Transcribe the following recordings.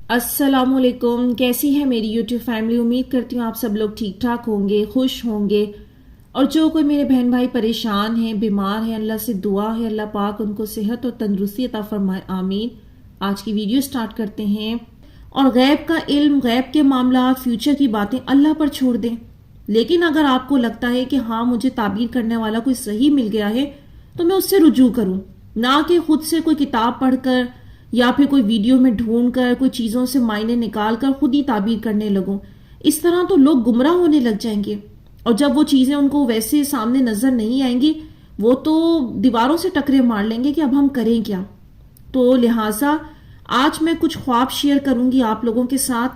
السلام علیکم، کیسی ہے میری یوٹیوب فیملی؟ امید کرتی ہوں آپ سب لوگ ٹھیک ٹھاک ہوں گے، خوش ہوں گے، اور جو کوئی میرے بہن بھائی پریشان ہیں، بیمار ہیں، اللہ سے دعا ہے اللہ پاک ان کو صحت اور تندرستی عطا فرمائے، آمین۔ آج کی ویڈیو سٹارٹ کرتے ہیں، اور غیب کا علم، غیب کے معاملات، فیوچر کی باتیں اللہ پر چھوڑ دیں۔ لیکن اگر آپ کو لگتا ہے کہ ہاں مجھے تعبیر کرنے والا کوئی صحیح مل گیا ہے تو میں اس سے رجوع کروں، نہ کہ خود سے کوئی کتاب پڑھ کر یا پھر کوئی ویڈیو میں ڈھونڈ کر کوئی چیزوں سے معنی نکال کر خود ہی تعبیر کرنے لگوں۔ اس طرح تو لوگ گمراہ ہونے لگ جائیں گے، اور جب وہ چیزیں ان کو ویسے سامنے نظر نہیں آئیں گی وہ تو دیواروں سے ٹکرے مار لیں گے کہ اب ہم کریں کیا۔ تو لہٰذا آج میں کچھ خواب شیئر کروں گی آپ لوگوں کے ساتھ،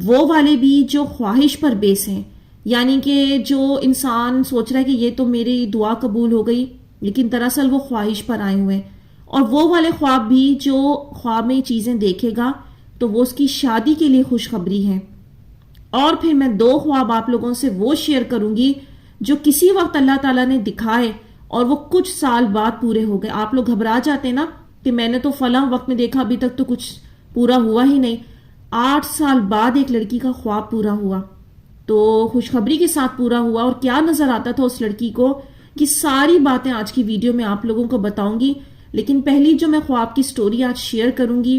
وہ والے بھی جو خواہش پر بیس ہیں، یعنی کہ جو انسان سوچ رہا ہے کہ یہ تو میری دعا قبول ہو گئی لیکن دراصل وہ خواہش پر آئے ہوئے ہیں، اور وہ والے خواب بھی جو خواب میں چیزیں دیکھے گا تو وہ اس کی شادی کے لیے خوشخبری ہے۔ اور پھر میں 2 خواب آپ لوگوں سے وہ شیئر کروں گی جو کسی وقت اللہ تعالیٰ نے دکھائے اور وہ کچھ سال بعد پورے ہو گئے۔ آپ لوگ گھبرا جاتے نا کہ میں نے تو فلاں وقت میں دیکھا، ابھی تک تو کچھ پورا ہوا ہی نہیں۔ 8 سال بعد ایک لڑکی کا خواب پورا ہوا، تو خوشخبری کے ساتھ پورا ہوا، اور کیا نظر آتا تھا اس لڑکی کو کہ ساری باتیں آج کی ویڈیو میں آپ لوگوں کو بتاؤں گی۔ لیکن پہلی جو میں خواب کی سٹوری آج شیئر کروں گی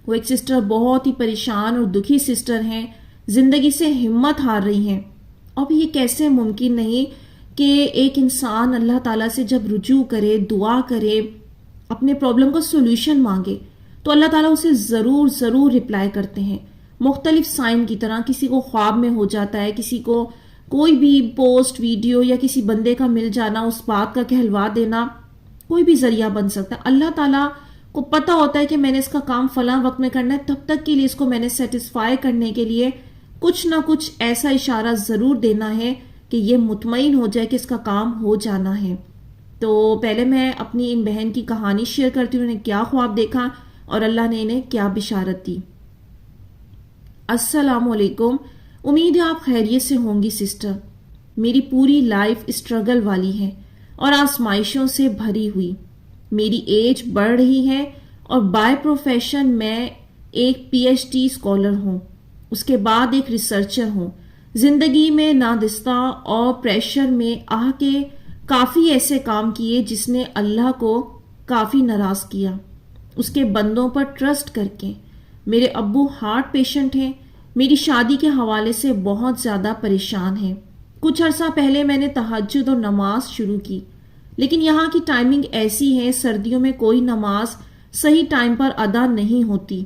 وہ ایک سسٹر، بہت ہی پریشان اور دکھی سسٹر ہیں، زندگی سے ہمت ہار رہی ہیں۔ اب یہ کیسے ممکن نہیں کہ ایک انسان اللہ تعالیٰ سے جب رجوع کرے، دعا کرے، اپنے پرابلم کا سولوشن مانگے تو اللہ تعالیٰ اسے ضرور ضرور رپلائی کرتے ہیں، مختلف سائن کی طرح۔ کسی کو خواب میں ہو جاتا ہے، کسی کو کوئی بھی پوسٹ، ویڈیو یا کسی بندے کا مل جانا، اس بات کا کہلوا دینا، کوئی بھی ذریعہ بن سکتا ہے۔ اللہ تعالیٰ کو پتا ہوتا ہے کہ میں نے اس کا کام فلاں وقت میں کرنا ہے، تب تک کے لیے اس کو میں نے سیٹسفائی کرنے کے لیے کچھ نہ کچھ ایسا اشارہ ضرور دینا ہے کہ یہ مطمئن ہو جائے کہ اس کا کام ہو جانا ہے۔ تو پہلے میں اپنی ان بہن کی کہانی شیئر کرتی ہوں، انہیں کیا خواب دیکھا اور اللہ نے انہیں کیا بشارت دی۔ السلام علیکم، امید ہے آپ خیریت سے ہوں گی سسٹر۔ میری پوری لائف اسٹرگل والی ہے اور آزمائشوں سے بھری ہوئی۔ میری ایج بڑھ رہی ہے اور بائی پروفیشن میں ایک پی ایچ ڈی اسکالر ہوں، اس کے بعد ایک ریسرچر ہوں۔ زندگی میں نادستہ اور پریشر میں آ کے کافی ایسے کام کیے جس نے اللہ کو کافی ناراض کیا، اس کے بندوں پر ٹرسٹ کر کے۔ میرے ابو ہارٹ پیشنٹ ہیں، میری شادی کے حوالے سے بہت زیادہ پریشان ہیں۔ کچھ عرصہ پہلے میں نے تہجد اور نماز شروع کی، لیکن یہاں کی ٹائمنگ ایسی ہے، سردیوں میں کوئی نماز صحیح ٹائم پر ادا نہیں ہوتی۔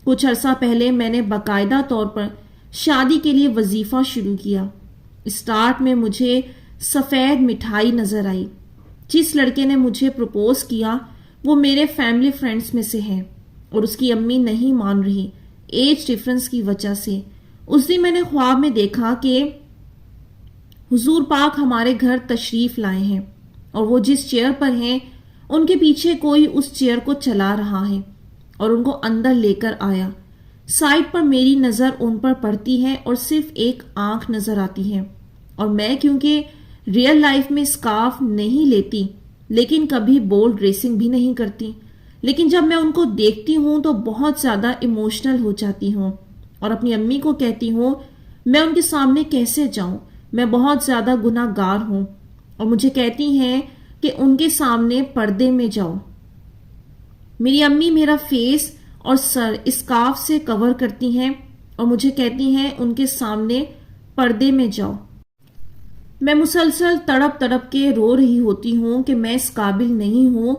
کچھ عرصہ پہلے میں نے باقاعدہ طور پر شادی کے لیے وظیفہ شروع کیا۔ اسٹارٹ میں مجھے سفید مٹھائی نظر آئی۔ جس لڑکے نے مجھے پروپوز کیا وہ میرے فیملی فرینڈز میں سے ہے، اور اس کی امی نہیں مان رہی ایج ڈفرنس کی وجہ سے۔ اس دن میں نے خواب میں دیکھا کہ حضور پاک ہمارے گھر تشریف لائے ہیں، اور وہ جس چیئر پر ہیں ان کے پیچھے کوئی اس چیئر کو چلا رہا ہے اور ان کو اندر لے کر آیا۔ سائڈ پر میری نظر ان پر پڑتی ہے اور صرف ایک آنکھ نظر آتی ہے، اور میں کیونکہ ریئل لائف میں اسکارف نہیں لیتی لیکن کبھی بولڈ ڈریسنگ بھی نہیں کرتی، لیکن جب میں ان کو دیکھتی ہوں تو بہت زیادہ ایموشنل ہو جاتی ہوں اور اپنی امی کو کہتی ہوں میں ان کے سامنے کیسے جاؤں، میں بہت زیادہ گناہ گار ہوں، اور مجھے کہتی ہیں کہ ان کے سامنے پردے میں جاؤ۔ میری امی میرا فیس اور سر اسکارف سے کور کرتی ہیں اور مجھے کہتی ہیں ان کے سامنے پردے میں جاؤ۔ میں مسلسل تڑپ تڑپ کے رو رہی ہوتی ہوں کہ میں اس قابل نہیں ہوں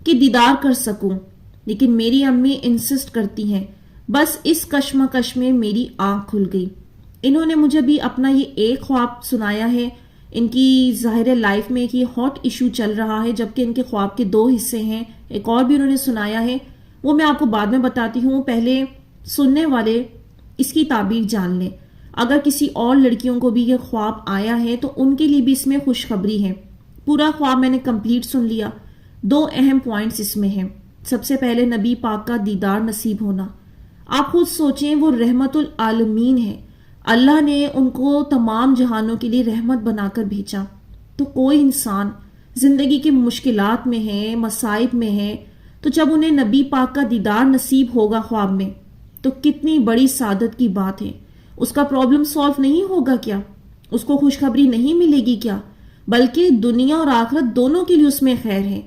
کہ دیدار کر سکوں، لیکن میری امی انسسٹ کرتی ہیں۔ بس اس کشمکش میں میری آنکھ کھل گئی۔ انہوں نے مجھے بھی اپنا یہ ایک خواب سنایا ہے۔ ان کی ظاہر لائف میں ایک یہ ہاٹ ایشو چل رہا ہے، جبکہ ان کے خواب کے 2 حصے ہیں۔ ایک اور بھی انہوں نے سنایا ہے، وہ میں آپ کو بعد میں بتاتی ہوں، پہلے سننے والے اس کی تعبیر جان لیں۔ اگر کسی اور لڑکیوں کو بھی یہ خواب آیا ہے تو ان کے لیے بھی اس میں خوشخبری ہے۔ پورا خواب میں نے کمپلیٹ سن لیا۔ 2 اہم پوائنٹس اس میں ہیں۔ سب سے پہلے نبی پاک کا دیدار نصیب ہونا۔ آپ خود سوچیں، وہ رحمت العالمین ہے، اللہ نے ان کو تمام جہانوں کے لیے رحمت بنا کر بھیجا۔ تو کوئی انسان زندگی کی مشکلات میں ہے، مصائب میں ہے، تو جب انہیں نبی پاک کا دیدار نصیب ہوگا خواب میں تو کتنی بڑی سعادت کی بات ہے. اس کا پرابلم سالو نہیں ہوگا کیا؟ اس کو خوشخبری نہیں ملے گی کیا؟ بلکہ دنیا اور آخرت دونوں کے لیے اس میں خیر ہے.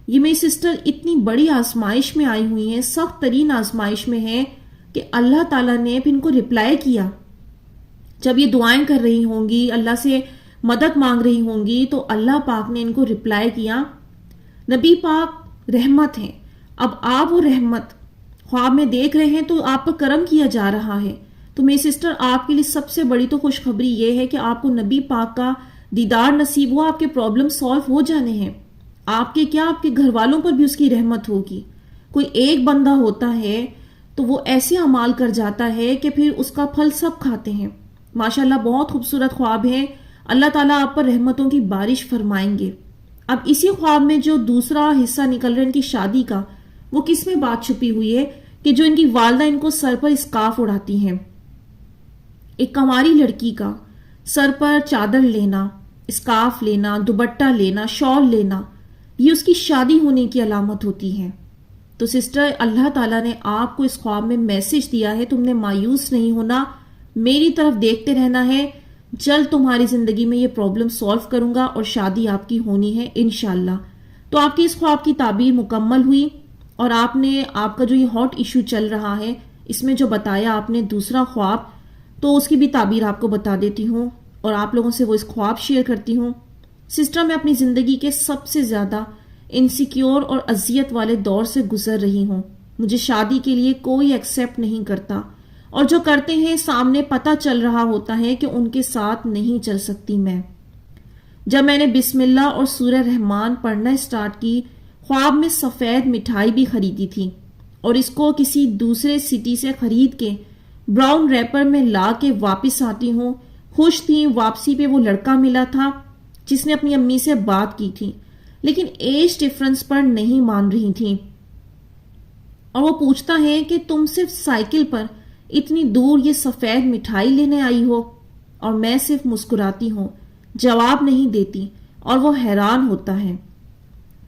یہ میری سسٹر اتنی بڑی آزمائش میں آئی ہوئی ہیں، سخت ترین آزمائش میں ہے کہ اللہ تعالیٰ نے پھر ان کو رپلائی کیا. جب یہ دعائیں کر رہی ہوں گی، اللہ سے مدد مانگ رہی ہوں گی، تو اللہ پاک نے ان کو رپلائی کیا. نبی پاک رحمت ہیں. اب آپ وہ رحمت خواب میں دیکھ رہے ہیں تو آپ پر کرم کیا جا رہا ہے. تو میری سسٹر، آپ کے لیے سب سے بڑی تو خوشخبری یہ ہے کہ آپ کو نبی پاک کا دیدار نصیب ہوا. آپ کے پرابلم سالو ہو جانے ہیں. آپ کے کیا، آپ کے گھر والوں پر بھی اس کی رحمت ہوگی. کوئی ایک بندہ ہوتا ہے تو وہ ایسے اعمال کر جاتا ہے کہ پھر اس کا پھل سب کھاتے ہیں. ماشاءاللہ بہت خوبصورت خواب ہے. اللہ تعالیٰ آپ پر رحمتوں کی بارش فرمائیں گے. اب اسی خواب میں جو دوسرا حصہ نکل رہا ہے ان کی شادی کا، وہ کس میں بات چھپی ہوئی ہے کہ جو ان کی والدہ ان کو سر پر اسکارف اڑاتی ہیں. ایک کنواری لڑکی کا سر پر چادر لینا، اسکارف لینا، دوپٹہ لینا، شال لینا، یہ اس کی شادی ہونے کی علامت ہوتی ہے. تو سسٹر، اللہ تعالیٰ نے آپ کو اس خواب میں میسج دیا ہے، تم نے مایوس نہیں ہونا، میری طرف دیکھتے رہنا ہے. جلد تمہاری زندگی میں یہ پرابلم سالو کروں گا اور شادی آپ کی ہونی ہے انشاءاللہ. تو آپ کی اس خواب کی تعبیر مکمل ہوئی، اور آپ کا جو یہ ہاٹ ایشو چل رہا ہے، اس میں جو بتایا آپ نے دوسرا خواب، تو اس کی بھی تعبیر آپ کو بتا دیتی ہوں اور آپ لوگوں سے وہ اس خواب شیئر کرتی ہوں. سسٹر، میں اپنی زندگی کے سب سے زیادہ انسیکیور اور اذیت والے دور سے گزر رہی ہوں. مجھے شادی کے لیے کوئی ایکسیپٹ نہیں کرتا، اور جو کرتے ہیں سامنے پتہ چل رہا ہوتا ہے کہ ان کے ساتھ نہیں چل سکتی میں. جب میں نے بسم اللہ اور سورہ رحمان پڑھنا اسٹارٹ کی، خواب میں سفید مٹھائی بھی خریدی تھی اور اس کو کسی دوسرے سٹی سے خرید کے براؤن ریپر میں لا کے واپس آتی ہوں. خوش تھی. واپسی پہ وہ لڑکا ملا تھا جس نے اپنی امی سے بات کی تھی، لیکن ایج ڈفرنس پر نہیں مان رہی تھی، اور وہ پوچھتا ہے کہ تم صرف سائیکل پر اتنی دور یہ سفید مٹھائی لینے آئی ہو، اور میں صرف مسکراتی ہوں، جواب نہیں دیتی، اور وہ حیران ہوتا ہے.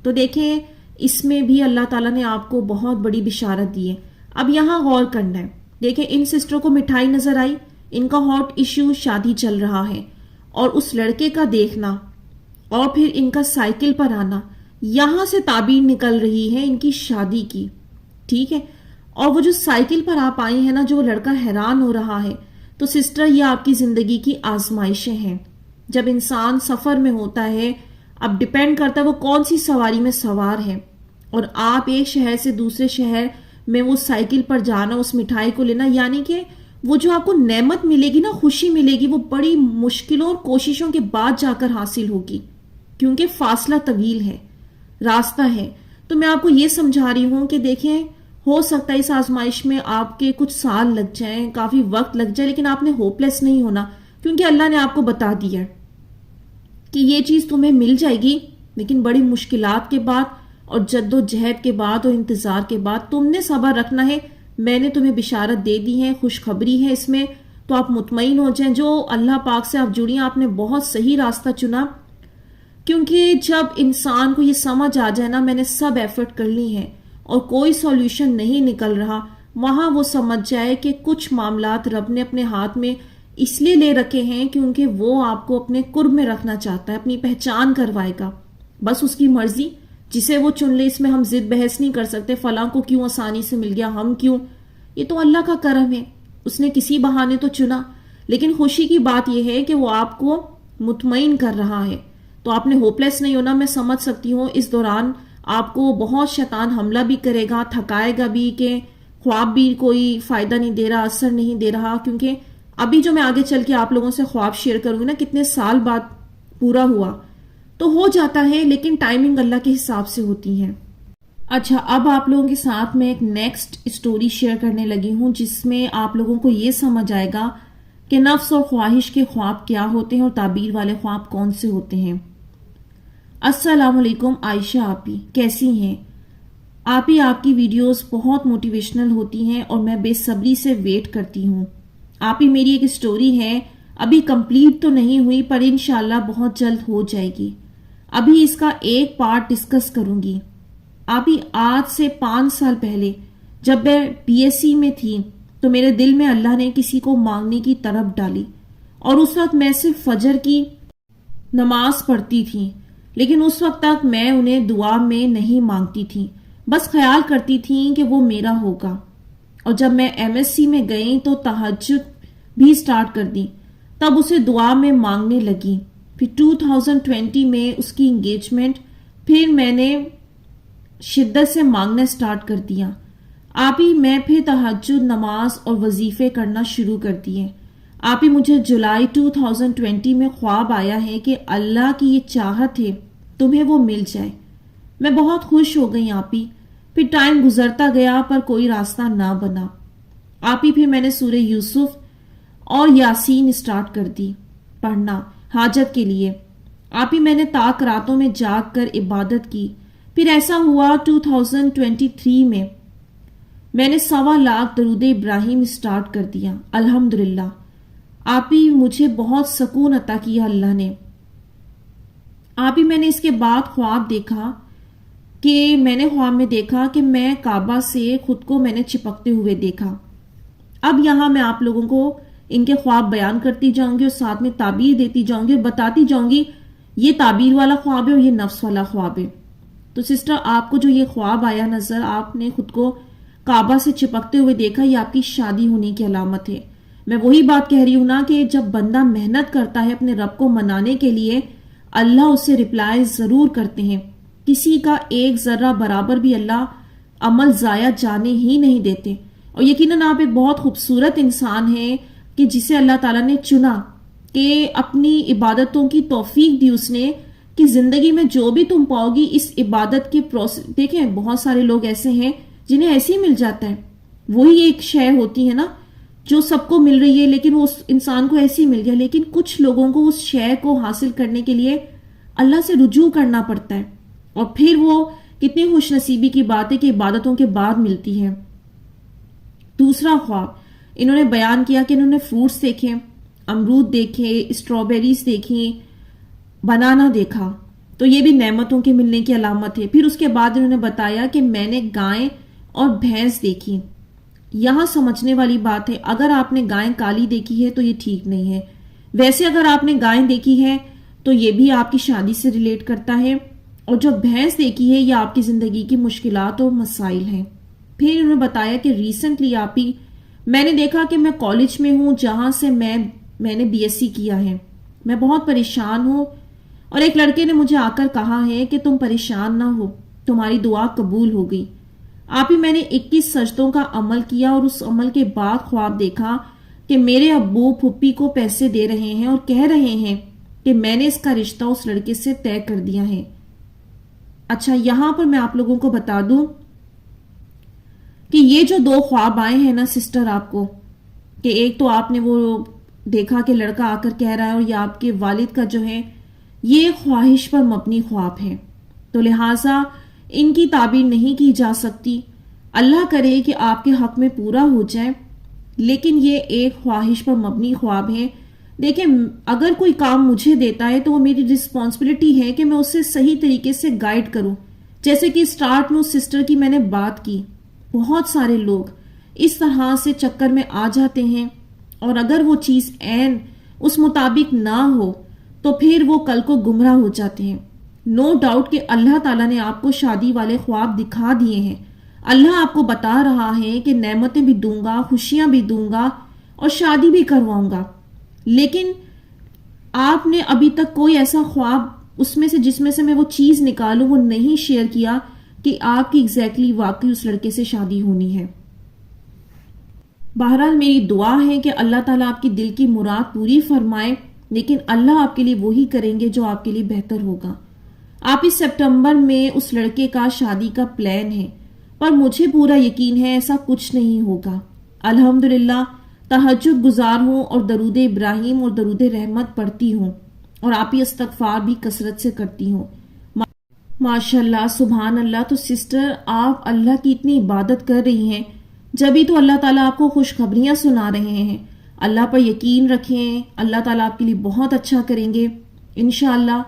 تو دیکھیں، اس میں بھی اللہ تعالیٰ نے آپ کو بہت بڑی بشارت دی ہے. اب یہاں غور کرنا ہے. دیکھیں، ان سسٹروں کو مٹھائی نظر آئی، ان کا ہاٹ ایشو شادی چل رہا ہے، اور اس لڑکے کا دیکھنا اور پھر ان کا سائیکل پر آنا، یہاں سے تعبیر نکل رہی ہے ان کی شادی کی. ٹھیک ہے، اور وہ جو سائیکل پر آپ آئی ہیں نا، جو وہ لڑکا حیران ہو رہا ہے، تو سسٹر، یہ آپ کی زندگی کی آزمائشیں ہیں. جب انسان سفر میں ہوتا ہے، اب ڈیپینڈ کرتا ہے وہ کون سی سواری میں سوار ہے، اور آپ ایک شہر سے دوسرے شہر میں وہ سائیکل پر جانا، اس مٹھائی کو لینا، یعنی کہ وہ جو آپ کو نعمت ملے گی نا، خوشی ملے گی، وہ بڑی مشکلوں اور کوششوں کے بعد جا کر حاصل ہوگی، کیونکہ فاصلہ طویل ہے، راستہ ہے. تو میں آپ کو یہ سمجھا رہی ہوں کہ دیکھیں، ہو سکتا ہے اس آزمائش میں آپ کے کچھ سال لگ جائیں، کافی وقت لگ جائے، لیکن آپ نے ہوپ لیس نہیں ہونا، کیونکہ اللہ نے آپ کو بتا دیا ہے کہ یہ چیز تمہیں مل جائے گی، لیکن بڑی مشکلات کے بعد اور جد و جہد کے بعد اور انتظار کے بعد. تم نے صبر رکھنا ہے. میں نے تمہیں بشارت دے دی ہے، خوشخبری ہے اس میں، تو آپ مطمئن ہو جائیں. جو اللہ پاک سے آپ جڑی ہیں، آپ نے بہت صحیح راستہ چنا، کیونکہ جب انسان کو یہ سمجھ آ جائے نا، میں نے سب ایفرٹ کر لی ہیں اور کوئی سولوشن نہیں نکل رہا، وہاں وہ سمجھ جائے کہ کچھ معاملات رب نے اپنے ہاتھ میں اس لیے لے رکھے ہیں کیونکہ وہ آپ کو اپنے قرب میں رکھنا چاہتا ہے، اپنی پہچان کروائے گا. بس اس کی مرضی، جسے وہ چن لے. اس میں ہم ضد بحث نہیں کر سکتے، فلاں کو کیوں آسانی سے مل گیا، ہم کیوں. یہ تو اللہ کا کرم ہے، اس نے کسی بہانے تو چنا. لیکن خوشی کی بات یہ ہے کہ وہ آپ کو مطمئن کر رہا ہے. تو آپ نے ہوپ لیس نہیں ہونا. میں سمجھ سکتی ہوں اس دوران آپ کو بہت شیطان حملہ بھی کرے گا، تھکائے گا بھی، کہ خواب بھی کوئی فائدہ نہیں دے رہا، اثر نہیں دے رہا. کیونکہ ابھی جو میں آگے چل کے آپ لوگوں سے خواب شیئر کروں گی نا، کتنے سال بعد پورا ہوا، تو ہو جاتا ہے، لیکن ٹائمنگ اللہ کے حساب سے ہوتی ہے. اچھا، اب آپ لوگوں کے ساتھ میں ایک نیکسٹ اسٹوری شیئر کرنے لگی ہوں، جس میں آپ لوگوں کو یہ سمجھ آئے گا کہ نفس اور خواہش کے خواب کیا ہوتے ہیں اور تعبیر والے خواب کون سے ہوتے ہیں. السلام علیکم عائشہ آپی، کیسی ہیں؟ آپی، آپ کی ویڈیوز بہت موٹیویشنل ہوتی ہیں اور میں بے صبری سے ویٹ کرتی ہوں. آپی، میری ایک اسٹوری ہے، ابھی کمپلیٹ تو نہیں ہوئی پر انشاءاللہ بہت جلد ہو جائے گی. ابھی اس کا ایک پارٹ ڈسکس کروں گی. آپی، آج سے 5 سال پہلے جب میں BSc میں تھی تو میرے دل میں اللہ نے کسی کو مانگنے کی طرف ڈالی، اور اس وقت میں صرف فجر کی نماز پڑھتی تھی، لیکن اس وقت تک میں انہیں دعا میں نہیں مانگتی تھی، بس خیال کرتی تھی کہ وہ میرا ہوگا۔ اور جب میں MSc میں گئی تو تہجد بھی سٹارٹ کر دی، تب اسے دعا میں مانگنے لگی۔ پھر 2020 میں اس کی انگیجمنٹ، پھر میں نے شدت سے مانگنا سٹارٹ کر دیا۔ آپ ہی میں پھر تہجد، نماز اور وظیفے کرنا شروع کر دیے۔ آپ ہی مجھے جولائی 2020 میں خواب آیا ہے کہ اللہ کی یہ چاہت ہے تمہیں وہ مل جائے۔ میں بہت خوش ہو گئی آپ ہی۔ پھر ٹائم گزرتا گیا پر کوئی راستہ نہ بنا۔ آپ ہی پھر میں نے سورہ یوسف اور یاسین سٹارٹ کر دی پڑھنا حاجت کے لیے۔ آپ ہی میں نے تاک راتوں میں جاگ کر عبادت کی۔ پھر ایسا ہوا 2023 میں نے 1.25 لاکھ درود ابراہیم سٹارٹ کر دیا۔ الحمدللہ آپ ہی مجھے بہت سکون عطا کیا اللہ نے۔ آپ ہی میں نے اس کے بعد خواب دیکھا کہ میں کعبہ سے خود کو میں نے چپکتے ہوئے دیکھا۔ اب یہاں میں آپ لوگوں کو ان کے خواب بیان کرتی جاؤں گی اور ساتھ میں تعبیر دیتی جاؤں گی اور بتاتی جاؤں گی یہ تعبیر والا خواب ہے اور یہ نفس والا خواب ہے۔ تو سسٹر، آپ کو جو یہ خواب آیا نظر، آپ نے خود کو کعبہ سے چپکتے ہوئے دیکھا، یہ آپ کی شادی ہونے کی علامت ہے۔ میں وہی بات کہہ رہی ہوں نا کہ جب بندہ محنت کرتا ہے اپنے رب کو منانے کے لیے، اللہ اسے رپلائی ضرور کرتے ہیں۔ کسی کا ایک ذرہ برابر بھی اللہ عمل ضائع جانے ہی نہیں دیتے۔ اور یقیناً آپ ایک بہت خوبصورت انسان ہیں کہ جسے اللہ تعالیٰ نے چنا، کہ اپنی عبادتوں کی توفیق دی اس نے، کہ زندگی میں جو بھی تم پاؤ گی اس عبادت کے پروسیس۔ دیکھیں بہت سارے لوگ ایسے ہیں جنہیں ایسے ہی مل جاتا ہے، وہی ایک شے ہوتی ہے نا جو سب کو مل رہی ہے، لیکن وہ اس انسان کو ایسے ہی مل گیا۔ لیکن کچھ لوگوں کو اس شے کو حاصل کرنے کے لیے اللہ سے رجوع کرنا پڑتا ہے، اور پھر وہ کتنی خوش نصیبی کی بات ہے کہ عبادتوں کے بعد ملتی ہے۔ دوسرا خواب انہوں نے بیان کیا کہ انہوں نے فروٹس دیکھے، امرود دیکھے، اسٹرابیریز دیکھی، بنانا دیکھا، تو یہ بھی نعمتوں کے ملنے کی علامت ہے۔ پھر اس کے بعد انہوں نے بتایا کہ میں نے گائے اور بھینس دیکھی۔ یہاں سمجھنے والی بات ہے، اگر آپ نے گائے کالی دیکھی ہے تو یہ ٹھیک نہیں ہے۔ ویسے اگر آپ نے گائے دیکھی ہے تو یہ بھی آپ کی شادی سے ریلیٹ کرتا ہے، اور جو بھینس دیکھی ہے یہ آپ کی زندگی کی مشکلات اور مسائل ہیں۔ پھر انہوں نے بتایا کہ ریسنٹلی آپ ہی میں نے دیکھا کہ میں کالج میں ہوں جہاں سے میں نے BSc کیا ہے، میں بہت پریشان ہوں، اور ایک لڑکے نے مجھے آ کر کہا ہے کہ تم پریشان نہ ہو، تمہاری دعا قبول ہو گئی۔ آپ ہی میں نے 21 سجدوں کا عمل کیا، اور اس عمل کے بعد خواب دیکھا کہ میرے ابو پھپھی کو پیسے دے رہے ہیں اور کہہ رہے ہیں کہ میں نے اس کا رشتہ اس لڑکے سے طے کر دیا ہے۔ اچھا، یہاں پر میں آپ لوگوں کو بتا دوں کہ یہ جو 2 خواب آئے ہیں نا سسٹر آپ کو، کہ ایک تو آپ نے وہ دیکھا کہ لڑکا آ کر کہہ رہا ہے، اور یہ آپ کے والد کا جو ہے یہ خواہش پر مبنی خواب ہے، تو لہٰذا ان کی تعبیر نہیں کی جا سکتی۔ اللہ کرے کہ آپ کے حق میں پورا ہو جائے، لیکن یہ ایک خواہش پر مبنی خواب ہے۔ دیکھیں، اگر کوئی کام مجھے دیتا ہے تو وہ میری رسپانسبلٹی ہے کہ میں اسے صحیح طریقے سے گائیڈ کروں۔ جیسے کہ سٹارٹ میں سسٹر کی میں نے بات کی، بہت سارے لوگ اس طرح سے چکر میں آ جاتے ہیں، اور اگر وہ چیز عین اس مطابق نہ ہو تو پھر وہ کل کو گمراہ ہو جاتے ہیں۔ نو ڈاؤٹ کہ اللہ تعالیٰ نے آپ کو شادی والے خواب دکھا دیے ہیں۔ اللہ آپ کو بتا رہا ہے کہ نعمتیں بھی دوں گا، خوشیاں بھی دوں گا، اور شادی بھی کرواؤں گا، لیکن آپ نے ابھی تک کوئی ایسا خواب اس میں سے جس میں سے میں وہ چیز نکالوں وہ نہیں شیئر کیا کہ آپ کی ایگزیکٹلی واقعی اس لڑکے سے شادی ہونی ہے۔ بہرحال میری دعا ہے کہ اللہ تعالیٰ آپ کی دل کی مراد پوری فرمائے، لیکن اللہ آپ کے لیے وہی کریں گے جو آپ کے لیے بہتر ہوگا۔ آپ اس سپٹمبر میں اس لڑکے کا شادی کا پلان ہے، پر مجھے پورا یقین ہے ایسا کچھ نہیں ہوگا۔ الحمدللہ تہجد گزار ہوں اور درود ابراہیم اور درود رحمت پڑھتی ہوں، اور آپ ہی استغفار بھی کثرت سے کرتی ہوں۔ ماشاءاللہ، سبحان اللہ۔ تو سسٹر، آپ اللہ کی اتنی عبادت کر رہی ہیں، جبھی تو اللہ تعالیٰ آپ کو خوشخبریاں سنا رہے ہیں۔ اللہ پر یقین رکھیں، اللہ تعالیٰ آپ کے لیے بہت اچھا کریں گے انشاءاللہ۔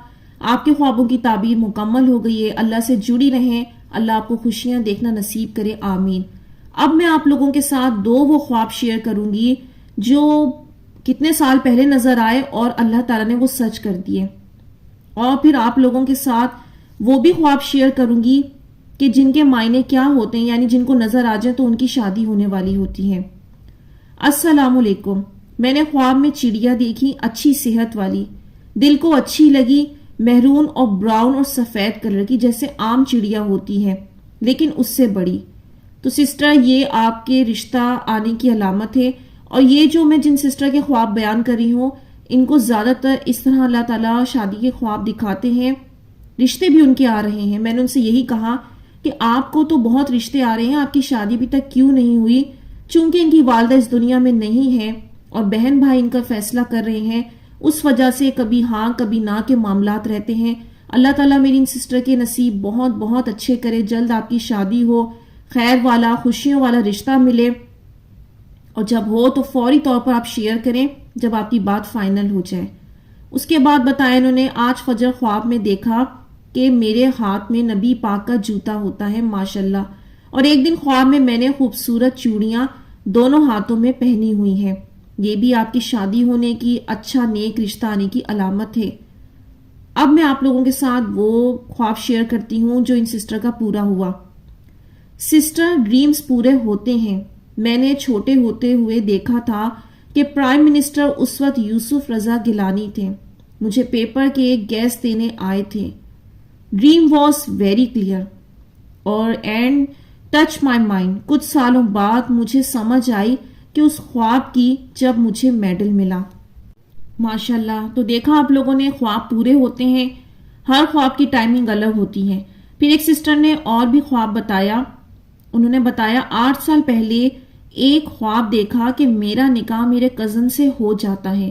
آپ کے خوابوں کی تعبیر مکمل ہو گئی ہے۔ اللہ سے جڑی رہیں، اللہ آپ کو خوشیاں دیکھنا نصیب کرے، آمین۔ اب میں آپ لوگوں کے ساتھ 2 وہ خواب شیئر کروں گی جو کتنے سال پہلے نظر آئے اور اللہ تعالیٰ نے وہ سچ کر دیے، اور پھر آپ لوگوں کے ساتھ وہ بھی خواب شیئر کروں گی کہ جن کے معنی کیا ہوتے ہیں، یعنی جن کو نظر آ جائے تو ان کی شادی ہونے والی ہوتی ہے۔ السلام علیکم۔ میں نے خواب میں چڑیا دیکھی، اچھی صحت والی، دل کو اچھی لگی، مہرون اور براؤن اور سفید کلر کی، جیسے عام چڑیا ہوتی ہے لیکن اس سے بڑی۔ تو سسٹر، یہ آپ کے رشتہ آنے کی علامت ہے، اور یہ جو میں جن سسٹر کے خواب بیان کر رہی ہوں ان کو زیادہ تر اس طرح اللہ تعالیٰ شادی کے خواب دکھاتے ہیں، رشتے بھی ان کے آ رہے ہیں۔ میں نے ان سے یہی کہا کہ آپ کو تو بہت رشتے آ رہے ہیں، آپ کی شادی ابھی تک کیوں نہیں ہوئی؟ چونکہ ان کی والدہ اس دنیا میں نہیں ہے اور بہن بھائی ان کا فیصلہ کر رہے ہیں، اس وجہ سے کبھی ہاں کبھی نہ کے معاملات رہتے ہیں۔ اللہ تعالیٰ میری ان سسٹر کے نصیب بہت بہت اچھے کرے، جلد آپ کی شادی ہو، خیر والا خوشیوں والا رشتہ ملے، اور جب ہو تو فوری طور پر آپ شیئر کریں جب آپ کی بات فائنل ہو جائے۔ اس کے بعد بتایا انہوں نے، آج فجر خواب میں دیکھا کہ میرے ہاتھ میں نبی پاک کا جوتا ہوتا ہے ماشاءاللہ، اور ایک دن خواب میں میں نے خوبصورت چوڑیاں دونوں ہاتھوں میں پہنی ہوئی ہیں، یہ بھی آپ کی شادی ہونے کی، اچھا نیک رشتہ آنے کی علامت ہے۔ اب میں آپ لوگوں کے ساتھ وہ خواب شیئر کرتی ہوں جو ان سسٹر کا پورا ہوا۔ سسٹر، ڈریمز پورے ہوتے ہیں۔ میں نے چھوٹے ہوتے ہوئے دیکھا تھا کہ پرائم منسٹر اس وقت یوسف رضا گیلانی تھے، مجھے پیپر کے گیس دینے آئے تھے۔ ڈریم واز ویری کلیئر اور اینڈ ٹچ مائی مائنڈ۔ کچھ سالوں بعد مجھے سمجھ آئی کہ اس خواب کی، جب مجھے میڈل ملا۔ ماشاءاللہ، تو دیکھا آپ لوگوں نے، خواب پورے ہوتے ہیں، ہر خواب کی ٹائمنگ الگ ہوتی ہے۔ پھر ایک سسٹر نے اور بھی خواب بتایا، انہوں نے بتایا 8 سال پہلے ایک خواب دیکھا کہ میرا نکاح میرے کزن سے ہو جاتا ہے،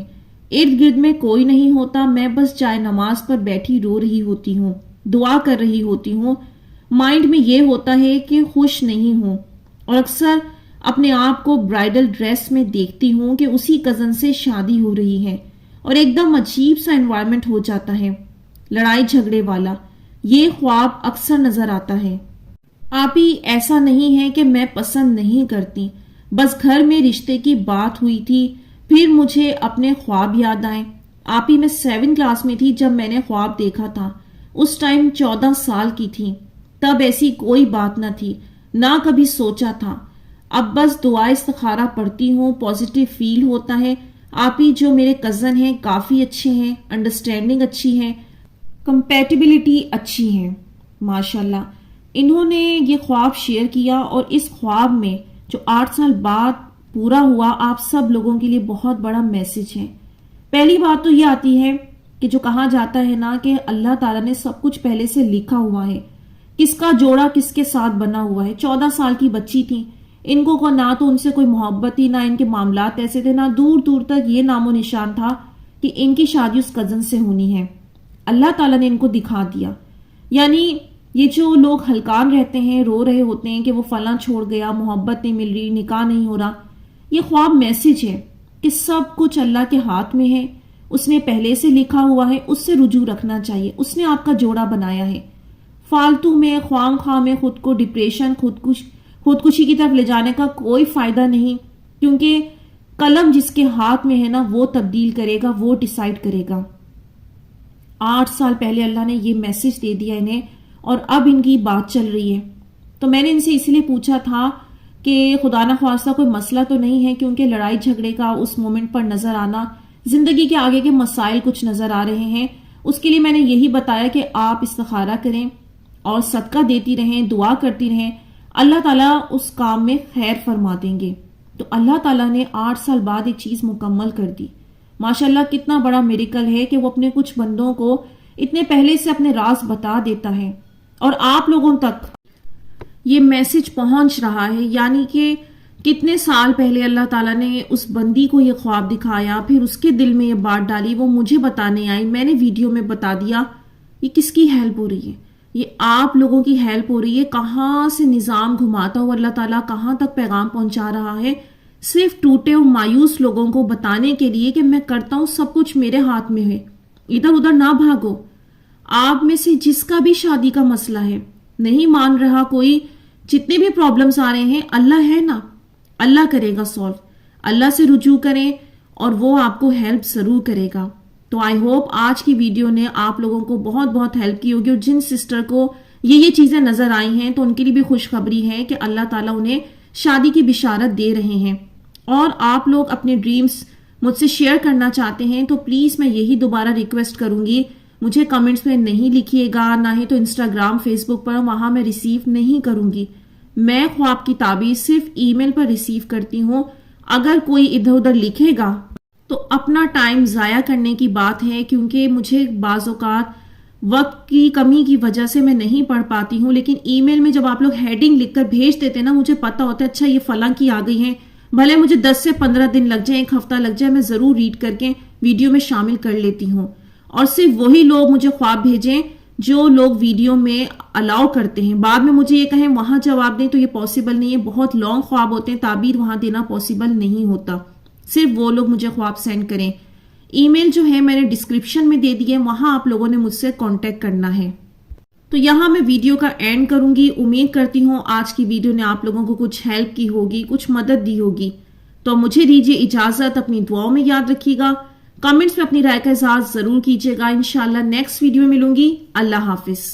ارد گرد میں کوئی نہیں ہوتا، میں بس جائے نماز پر بیٹھی رو رہی ہوتی ہوں، دعا کر رہی ہوتی ہوں، مائنڈ میں یہ ہوتا ہے کہ خوش نہیں ہوں، اور اکثر اپنے آپ کو برائڈل ڈریس میں دیکھتی ہوں کہ اسی کزن سے شادی ہو رہی ہے، اور ایک دم عجیب سا انوائرمنٹ ہو جاتا ہے، لڑائی جھگڑے والا۔ یہ خواب اکثر نظر آتا ہے۔ آپ ہی، ایسا نہیں ہے کہ میں پسند نہیں کرتی، بس گھر میں رشتے کی بات ہوئی تھی، پھر مجھے اپنے خواب یاد آئے۔ آپ ہی، میں 7 کلاس میں تھی جب میں نے خواب دیکھا تھا، اس ٹائم 14 سال کی تھی، تب ایسی کوئی بات نہ تھی، نہ کبھی سوچا تھا۔ اب بس دعا استخارہ پڑھتی ہوں، پازیٹیو فیل ہوتا ہے۔ آپ ہی، جو میرے کزن ہیں کافی اچھے ہیں، انڈرسٹینڈنگ اچھی ہے، کمپیٹیبلٹی اچھی ہے ماشاءاللہ۔ انہوں نے یہ خواب شیئر کیا، اور اس خواب میں جو 8 سال بعد پورا ہوا، آپ سب لوگوں کے لیے بہت بڑا میسج ہے۔ پہلی بات تو یہ آتی ہے کہ جو کہا جاتا ہے نا کہ اللہ تعالیٰ نے سب کچھ پہلے سے لکھا ہوا ہے، کس کا جوڑا کس کے ساتھ بنا ہوا ہے۔ 14 سال کی بچی تھی، ان کو نہ تو ان سے کوئی محبت تھی، نہ ان کے معاملات ایسے تھے، نہ دور دور تک یہ نام و نشان تھا کہ ان کی شادی اس کزن سے ہونی ہے۔ اللہ تعالیٰ نے ان کو دکھا دیا۔ یعنی یہ جو لوگ ہلکان رہتے ہیں، رو رہے ہوتے ہیں کہ وہ فلاں چھوڑ گیا، محبت نہیں مل رہی، نکاح نہیں ہو رہا، یہ خواب میسج ہے کہ سب کچھ اللہ کے ہاتھ میں ہے، اس نے پہلے سے لکھا ہوا ہے، اس سے رجوع رکھنا چاہیے، اس نے آپ کا جوڑا بنایا ہے۔ فالتو میں، خواہ خواہ میں خود کو ڈپریشن، خودکشی کی طرف لے جانے کا کوئی فائدہ نہیں، کیونکہ قلم جس کے ہاتھ میں ہے نا وہ تبدیل کرے گا، وہ ڈیسائیڈ کرے گا۔ 8 سال پہلے اللہ نے یہ میسج دے دیا انہیں، اور اب ان کی بات چل رہی ہے۔ تو میں نے ان سے اس لیے پوچھا تھا کہ خدا نہ خواستہ کوئی مسئلہ تو نہیں ہے، کیونکہ لڑائی جھگڑے کا اس مومنٹ پر نظر آنا، زندگی کے آگے کے مسائل کچھ نظر آ رہے ہیں۔ اس کے لیے میں نے یہی بتایا کہ آپ استخارہ کریں اور صدقہ دیتی رہیں، دعا کرتی رہیں، اللہ تعالیٰ اس کام میں خیر فرما دیں گے۔ تو اللہ تعالیٰ نے 8 سال بعد ایک چیز مکمل کر دی۔ ماشاءاللہ، کتنا بڑا میریکل ہے کہ وہ اپنے کچھ بندوں کو اتنے پہلے سے اپنے راز بتا دیتا ہے، اور آپ لوگوں تک یہ میسج پہنچ رہا ہے۔ یعنی کہ کتنے سال پہلے اللہ تعالیٰ نے اس بندی کو یہ خواب دکھایا، پھر اس کے دل میں یہ بات ڈالی، وہ مجھے بتانے آئی، میں نے ویڈیو میں بتا دیا۔ یہ کس کی ہیلپ ہو رہی ہے؟ یہ آپ لوگوں کی ہیلپ ہو رہی ہے۔ کہاں سے نظام گھماتا ہوا اللہ تعالیٰ کہاں تک پیغام پہنچا رہا ہے، صرف ٹوٹے اور مایوس لوگوں کو بتانے کے لیے کہ میں کرتا ہوں، سب کچھ میرے ہاتھ میں ہے، ادھر ادھر نہ بھاگو۔ آپ میں سے جس کا بھی شادی کا مسئلہ ہے، نہیں مان رہا کوئی جتنے بھی پرابلمس آ رہے ہیں اللہ ہے نا، اللہ کرے گا سالو. اللہ سے رجوع کریں اور وہ آپ کو ہیلپ ضرور کرے گا. تو آئی ہوپ آج کی ویڈیو نے آپ لوگوں کو بہت بہت ہیلپ کی ہوگی، اور جن سسٹر کو یہ چیزیں نظر آئی ہیں تو ان کے لیے بھی خوشخبری ہے کہ اللہ تعالیٰ انہیں شادی کی بشارت دے رہے ہیں. اور آپ لوگ اپنے ڈریمز مجھ سے شیئر کرنا چاہتے ہیں تو پلیز میں یہی دوبارہ ریکویسٹ کروں گی، مجھے کمنٹس میں نہیں لکھیے گا، نہ ہی تو انسٹاگرام فیس بک پر، وہاں میں ریسیو نہیں کروں گی. میں خواب کی تعبیر صرف ای میل پر ریسیو کرتی ہوں. اگر کوئی ادھر ادھر لکھے گا تو اپنا ٹائم ضائع کرنے کی بات ہے، کیونکہ مجھے بعض اوقات وقت کی کمی کی وجہ سے میں نہیں پڑھ پاتی ہوں. لیکن ای میل میں جب آپ لوگ ہیڈنگ لکھ کر بھیج دیتے نا، مجھے پتا ہوتا ہے اچھا یہ فلاں کی آ گئی ہیں، بھلے مجھے 10 سے 15 دن لگ جائیں، ایک ہفتہ لگ جائے، میں ضرور ریڈ کر کے ویڈیو میں شامل کر لیتی ہوں. اور صرف وہی لوگ مجھے خواب بھیجیں جو لوگ ویڈیو میں الاؤ کرتے ہیں. بعد میں مجھے یہ کہیں وہاں جواب دیں تو یہ پاسبل نہیں ہے، بہت لانگ خواب ہوتے ہیں، تعبیر وہاں دینا پاسبل نہیں ہوتا. صرف وہ لوگ مجھے خواب سینڈ کریں. ای میل جو ہے میں نے ڈسکرپشن میں دے دی ہے، وہاں آپ لوگوں نے مجھ سے کانٹیکٹ کرنا ہے. تو یہاں میں ویڈیو کا اینڈ کروں گی. امید کرتی ہوں آج کی ویڈیو نے آپ لوگوں کو کچھ ہیلپ کی ہوگی، کچھ مدد دی ہوگی. تو مجھے دیجیے اجازت، اپنی دعاؤں میں یاد رکھیے گا، کمنٹس میں اپنی رائے کا اظہار ضرور کیجیے گا. انشاءاللہ نیکسٹ ویڈیو میں ملوں گی. اللہ حافظ.